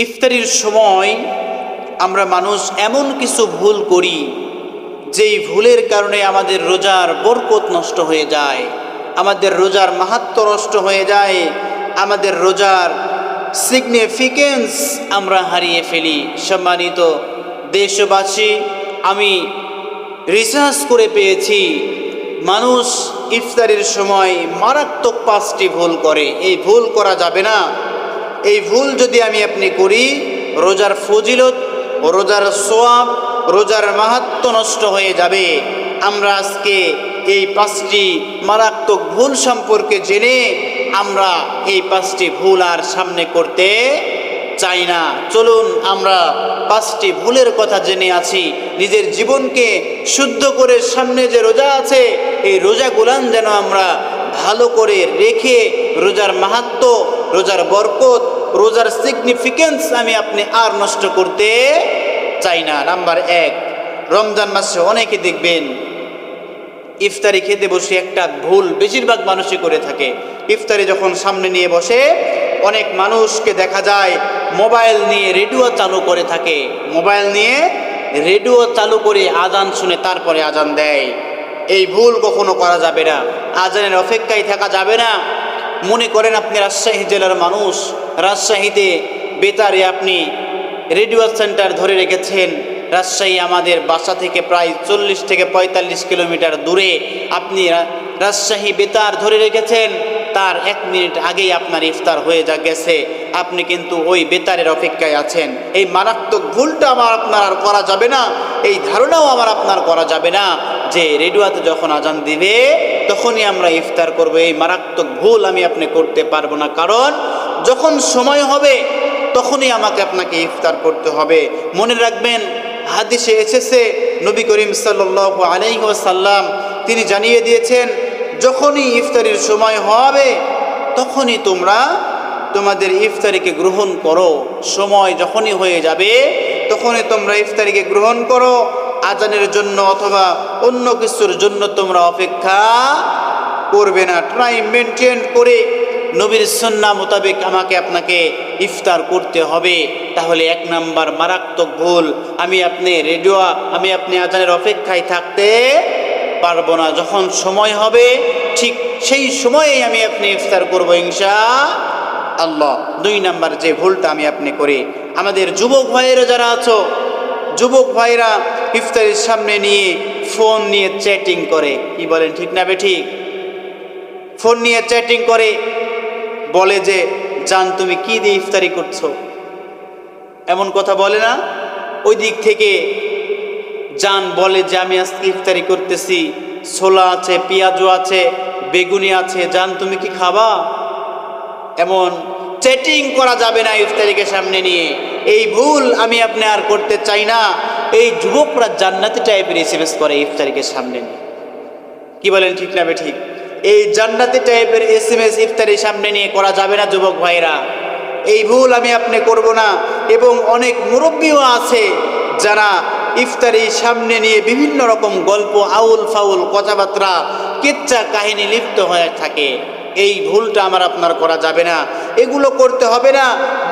ইফতারির সময় আমরা মানুষ এমন কিছু ভুল করি যেই ভুলের কারণে আমাদের রোজার বরকত নষ্ট হয়ে যায়, আমাদের রোজার মাহাত্ম্য নষ্ট হয়ে যায়, আমাদের রোজার সিগনিফিকেন্স আমরা হারিয়ে ফেলি। সম্মানিত দেশবাসী, আমি রিসার্চ করে পেয়েছি মানুষ ইফতারির সময় মারাত্মক 5টি ভুল করে। এই ভুল করা যাবে না। এই ভুল যদি আমি আপনি করি, রোজার ফজিলত, রোজার সোয়াব, রোজার মাহাত্ম্য নষ্ট হয়ে যাবে। আমরা আজকে এই 5টি মারাত্মক ভুল সম্পর্কে জেনে আমরা এই 5টি ভুল আর সামনে করতে চাই না। চলুন আমরা 5টি ভুলের কথা জেনে আছি, নিজের জীবনকে শুদ্ধ করে সামনে যে রোজা আছে এই রোজাগুলান যেন আমরা ভালো করে রেখে রোজার মাহাত্ম্য, রোজার বরকত, রোজার সিগনিফিকেন্স আমি আপনি আর নষ্ট করতে চাই না। নাম্বার 1, রমজান মাসে অনেকে দেখবেন ইফতারি খেতে বসে একটা ভুল বেশিরভাগ মানুষই করে থাকে। ইফতারি যখন সামনে নিয়ে বসে অনেক মানুষকে দেখা যায় মোবাইল নিয়ে রেডিও চালু করে থাকে, মোবাইল নিয়ে রেডিও চালু করে আজান শুনে তারপরে আজান দেয়। এই ভুল কখনো করা যাবে না, আজানের অপেক্ষায় থাকা যাবে না। মনে করেন আপনি রাজশাহী জেলার মানুষ, রাজশাহীতে বেতারে আপনি রেডিও সেন্টার ধরে রেখেছেন। রাজশাহী আমাদের বাসা থেকে প্রায় 40 থেকে 45 কিলোমিটার দূরে আপনি রাজশাহী বেতার ধরে রেখেছেন, তার 1 মিনিট আগেই আপনার ইফতার হয়ে গেছে, আপনি কিন্তু ওই বেতারের অপেক্ষায় আছেন। এই মারাত্মক ভুলটা আমার আপনার আর করা যাবে না। এই ধারণাও আমার আপনার করা যাবে না যে রেডিওতে যখন আজান দিবে তখনই আমরা ইফতার করব। এই মারাত্মক ভুল আমি আপনি করতে পারবো না, কারণ যখন সময় হবে তখনই আমাকে আপনাকে ইফতার করতে হবে। মনে রাখবেন, হাদিসে এসেছে নবী করিম সাল্লাল্লাহু আলাইহি ওয়াসাল্লাম তিনি জানিয়ে দিয়েছেন, যখনই ইফতারির সময় হবে তখনই তোমরা তোমাদের ইফতারিকে গ্রহণ করো। সময় যখনই হয়ে যাবে তখনই তোমরা ইফতারিকে গ্রহণ করো। আজানের জন্য অথবা অন্য কিছুর জন্য তোমরা অপেক্ষা করবে না। টাইম মেনটেন করে নবীর সুন্নাহ মোতাবেক আমাকে আপনাকে ইফতার করতে হবে। তাহলে 1 নাম্বার মারাত্মক ভুল, আমি আপনি আজানের অপেক্ষায় থাকতে পারবো না। যখন সময় হবে ঠিক সেই সময়েই আমি আপনি ইফতার করবো ইনশাআল্লাহ। 2 নাম্বার যে ভুলটা আমি আপনি করি, আমাদের যুবক ভাইয়েরা যারা আছো, যুবক ভাইরা ইফতারির সামনে নিয়ে ফোন নিয়ে চ্যাটিং করে। কি বলেন, ঠিক না বেঠিক? ফোন নিয়ে চ্যাটিং করে, বলে যে জান তুমি কি দিয়ে ইফতারি করছো, এমন কথা বলে না? ওই দিক থেকে জান বলে যে আমি আজকে ইফতারি করতেছি, ছোলা আছে, পেঁয়াজও আছে, বেগুনি আছে, জান তুমি কি খাবা? এমন চ্যাটিং করা যাবে না ইফতারিকে সামনে নিয়ে। এই ভুল আমি আপনি আর করতে চাই না। এই যুবকরা জান্নাতি টাইপের এসএমএস করে ইফতারিকে সামনে নিয়ে। কি বলেন, ঠিক না বেঠিক? এই জান্নাতি টাইপের এসএমএস ইফতারির সামনে নিয়ে করা যাবে না যুবক ভাইরা। এই ভুল আমি আপনি করব না। এবং অনেক মুরব্বীও আছে যারা ইফতারি সামনে নিয়ে বিভিন্ন রকম গল্প, আউল ফাউল কথাবার্তা, কিচ্ছা কাহিনী লিপ্ত হয়ে থাকে। এই ভুলটা আমার আপনার করা যাবে না, এগুলো করতে হবে না।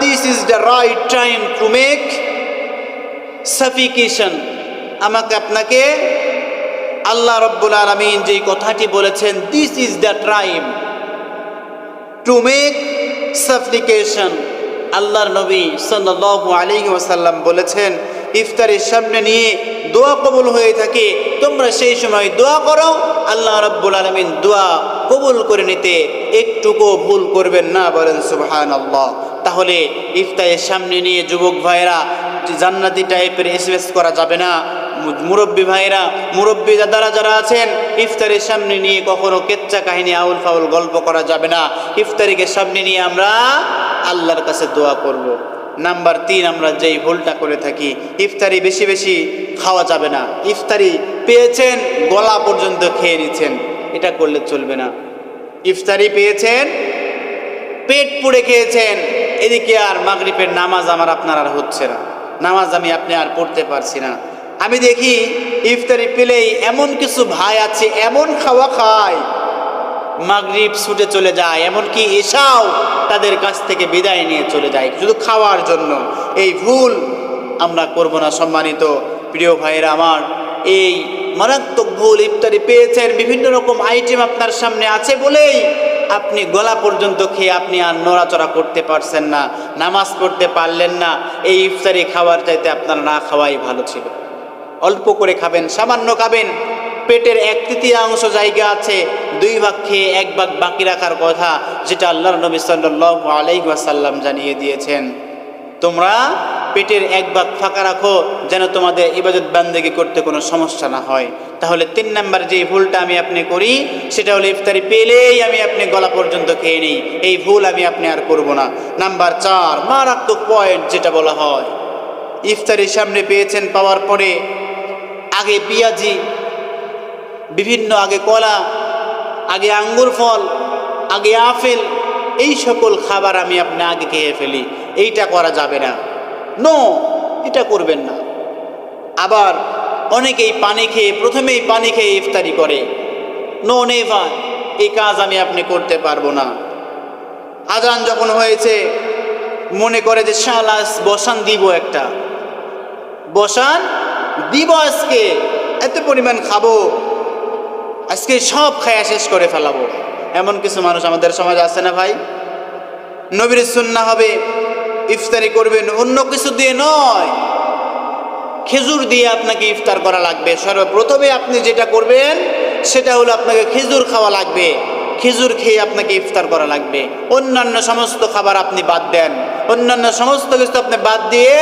This is the right time to make sacrification. আমাকে আপনাকে আল্লাহ রাব্বুল আলামিন যেই কথাটি বলেছেন, this is the time to make sacrification. আল্লাহর নবী সাল্লাল্লাহু আলাইহি ওয়াসাল্লাম বলেছেন, ইফতারির সামনে নিয়ে দোয়া কবুল হয়ে থাকে, তোমরা সেই সময় দোয়া করো, আল্লাহ রাব্বুল আলামিন দোয়া কবুল করে নিতে একটুকু ভুল করবেন না। বলেন সুবহানাল্লাহ। তাহলে ইফতারের সামনে নিয়ে যুবক ভাইরা জান্নাতি টাইপের এসএমএস করা যাবে না। মুরব্বী ভাইরা, মুরব্বী দাদারা যারা আছেন, ইফতারের সামনে নিয়ে কখনো কেচ্চা কাহিনী, আউল ফাউল গল্প করা যাবে না। ইফতারিকে সামনে নিয়ে আমরা আল্লাহর কাছে দোয়া করব। নাম্বার 3, আমরা যেই ভুলটা করে থাকি, ইফতারি বেশি বেশি খাওয়া যাবে না। ইফতারি পেয়েছেন, গলা পর্যন্ত খেয়ে নিচ্ছেন, এটা করলে চলবে না। ইফতারি পেয়েছেন, পেট পুড়ে খেয়েছেন, এদিকে আর মাগরিবের নামাজ আমার আপনার আর হচ্ছে না, নামাজ আমি আপনি আর পড়তে পারছি না। আমি দেখি ইফতারি পেলেই এমন কিছু ভাই আছে, এমন খাওয়া খায় মাগরিব ছুটে চলে যায়, এমনকি এশাও তাদের কাছ থেকে বিদায় নিয়ে চলে যায় শুধু খাওয়ার জন্য। এই ভুল আমরা করব না। সম্মানিত প্রিয় ভাইয়েরা আমার, এই মারাত্মক ভুল, ইফতারি পেয়েছেন, বিভিন্ন রকম আইটেম আপনার সামনে আছে বলেই আপনি গলা পর্যন্ত খেয়ে আপনি আর নড়াচড়া করতে পারছেন না, নামাজ পড়তে পারলেন না। এই ইফতারি খাওয়ার চাইতে আপনার না খাওয়াই ভালো ছিল। অল্প করে খাবেন, সামান্য খাবেন। পেটের 1/3 জায়গা আছে, 2 ভাগ খেয়ে 1 ভাগ বাকি রাখার কথা, যেটা আল্লাহর নবী সাল্লাল্লাহু আলাইহি ওয়াসাল্লাম জানিয়ে দিয়েছেন। তোমরা পেটের 1 ভাগ ফাঁকা রাখো যেন তোমাদের ইবাদত বান্দেগি করতে কোনো সমস্যা না হয়। তাহলে 3 নাম্বার যে ভুলটা আমি আপনি করি সেটা হলো ইফতারি পেলেই আমি আপনি গলা পর্যন্ত খেয়ে নিই। এই ভুল আমি আপনি আর করব না। নাম্বার 4 মারাত্মক পয়েন্ট যেটা বলা হয়, ইফতারি সামনে পেয়েছেন, পাওয়ার পরে আগে পেঁয়াজি, বিভিন্ন আগে কলা, আগে আঙ্গুর ফল, আগে আপেল, এই সকল খাবার আমি আপনি আগে খেয়ে ফেলি। এইটা করা যাবে না, নো, এটা করবেন না। আবার অনেকেই পানি খেয়ে, প্রথমেই পানি খেয়ে ইফতারি করে, নো নেভার, এই কাজ আমি আপনি করতে পারবো না। আজান যখন হয়েছে মনে করে যে শালাস বসান দিব, একটা বসান দিব, আজকে এত পরিমাণ খাবো, আজকে সব খায়া শেষ করে ফেলাবো। এমন কিছু মানুষ আমাদের সমাজে আছে না ভাই? নবীর সুন্নাহ হবে ইফতারি করবেন অন্য কিছু দিয়ে নয়, খেজুর দিয়ে আপনাকে ইফতার করা লাগবে। সর্বপ্রথমে আপনি যেটা করবেন সেটা হলো আপনাকে খেজুর খাওয়া লাগবে, খেজুর খেয়ে আপনাকে ইফতার করা লাগবে। অন্যান্য সমস্ত খাবার আপনি বাদ দেন, অন্যান্য সমস্ত কিছু আপনি বাদ দিয়ে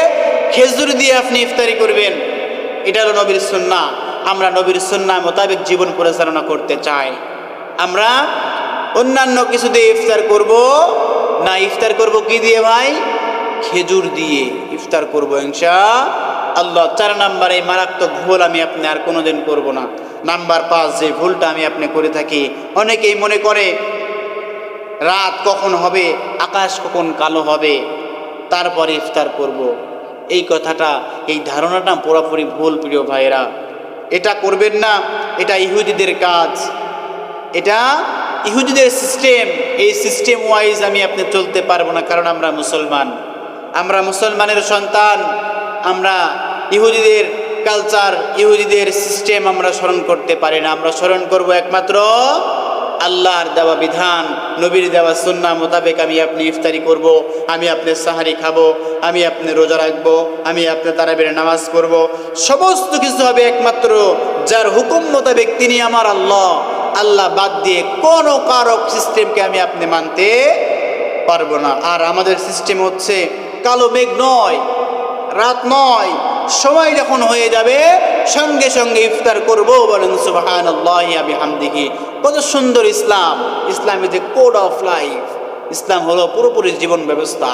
খেজুর দিয়ে আপনি ইফতারি করবেন। এটা হলো নবীর সুন্নাহ। আমরা নবীর সুন্নাহ মোতাবেক জীবন পরিচালনা করতে চাই। আমরা অন্যান্য কিছু দিয়ে ইফতার করব না, ইফতার করব কি দিয়ে ভাই? খেজুর দিয়ে ইফতার করব ইনশাআল্লাহ। 4 নাম্বার এই মারাত্মক ভুল আমি আপনি আর কোনোদিন করব না। নাম্বার 5 যে ভুলটা আমি আপনি করে থাকি, অনেকেই মনে করে রাত কখন হবে, আকাশ কখন কালো হবে, তারপরে ইফতার করব। এই কথাটা, এই ধারণাটা পুরোপুরি ভুল প্রিয় ভাইয়েরা। এটা করবেন না, এটা ইহুদিদের কাজ, এটা ইহুদিদের সিস্টেম। এই সিস্টেম ওয়াইজ আমি আপনি চলতে পারবো না, কারণ আমরা মুসলমান, আমরা মুসলমানের সন্তান। আমরা ইহুদিদের কালচার, ইহুদিদের সিস্টেম আমরা স্মরণ করতে পারি না। আমরা স্মরণ করব একমাত্র আল্লাহর দেওয়া বিধান, নবীর দেওয়া সুন্নাহ মোতাবেক আমি আপনি ইফতারি করব, আমি আপনি সাহারি খাবো, আমি আপনি রোজা রাখবো, আমি আপনি তারাবির নামাজ করব। সমস্ত কিছু হবে একমাত্র যার হুকুম মোতাবেক, তিনি আমার আল্লাহ। আল্লাহ বাদ দিয়ে কোনো কারক সিস্টেমকে আমি আপনি মানতে পারবো না। আর আমাদের সিস্টেম হচ্ছে কালো মেঘ নয়, রাত নয়, সময় যখন হয়ে যাবে সঙ্গে সঙ্গে ইফতার করব। বলেন সুবহানাল্লাহি ওয়া বিহামদিহি। কত সুন্দর Islam! Islam is a code of life. Islam হলো পুরোপুরি জীবন ব্যবস্থা।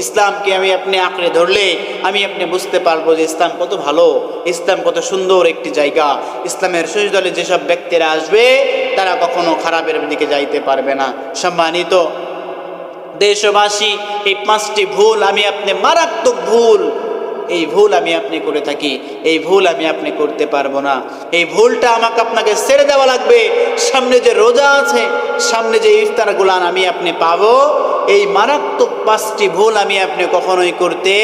ইসলামকে আমি আপনি আঁকড়ে ধরলে আমি আপনি বুঝতে পারবো যে ইসলাম কত ভালো, ইসলাম কত সুন্দর একটি জায়গা। ইসলামের শীর্ষ দলে যেসব ব্যক্তিরা আসবে তারা কখনো খারাপের দিকে যাইতে পারবে না। সম্মানিত দেশবাসী, এই 5টি ভুল আমি আপনি, মারাত্মক ভুল, এই ভুল আমি আপনি করে থাকি, এই ভুল আমি আপনি করতে পারবো না। এই ভুলটা আমাকে আপনাকে ছেড়ে দেওয়া লাগবে। সামনে যে রোজা আছে, সামনে যে ইফতারগুলান আমি আপনি পাবো, এই মারাত্মক 5টি ভুল আমি আপনি কখনোই করতে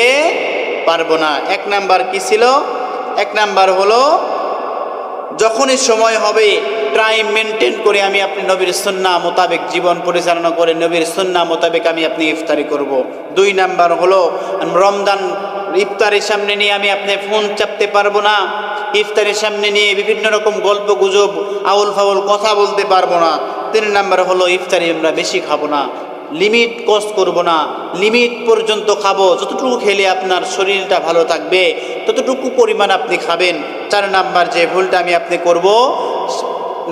পারবো না। 1 নাম্বার কি ছিল? 1 নাম্বার হলো যখনই সময় হবে টাইম মেনটেন করে আমি আপনি নবীর সুন্নাহ মোতাবেক জীবন পরিচালনা করে নবীর সুন্নাহ মোতাবেক আমি আপনি ইফতারি করব। 2 নাম্বার হলো রমজান ইফতারের সামনে নিয়ে আমি আপনি ফোন চাপতে পারবো না, ইফতারের সামনে নিয়ে বিভিন্ন রকম গল্প গুজব আউল ফাউল কথা বলতে পারবো না। 3 নাম্বার হলো ইফতারি আমরা বেশি খাবো না, লিমিট ক্রস করব না, লিমিট পর্যন্ত খাবো। যতটুকু খেলে আপনার শরীরটা ভালো থাকবে ততটুকু পরিমাণ আপনি খাবেন। 4 নাম্বার যে ভুলটা আমি আপনি করব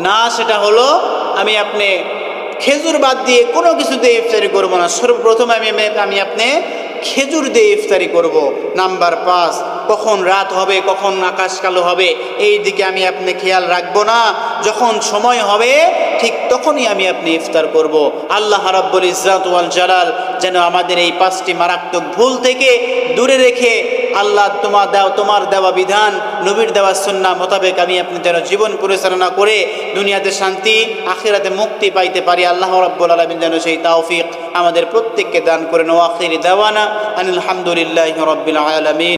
না, সেটা হলো আমি আপনি খেজুর বাদ দিয়ে কোনো কিছু দিয়ে ইফতারি করব না। সর্বপ্রথম আমি আপনি খেজুর দিয়ে ইফতারি করব। নাম্বার 5, কখন রাত হবে, কখন আকাশ কালো হবে এই দিকে আমি আপনি খেয়াল রাখবো না। যখন সময় হবে ঠিক তখনই আমি আপনি ইফতার করব। আল্লাহ রাব্বুল ইজ্জাত ওয়াল জালাল যেন আমাদের এই 5টি মারাত্মক ভুল থেকে দূরে রেখে আল্লাহ তোমার দেওয়া বিধান, নবীর দেওয়া সুন্নাহ মোতাবেক আমি আপনি যেন জীবন পরিচালনা করে দুনিয়াতে শান্তি, আখিরাতে মুক্তি পাইতে পারি। আল্লাহ রাব্বুল আলামিন যেন সেই তৌফিক আমাদের প্রত্যেককে দান করেন। ওয়া আখিরি দাওয়ানা আনিল হামদুলিল্লাহি রাব্বিল আলামিন।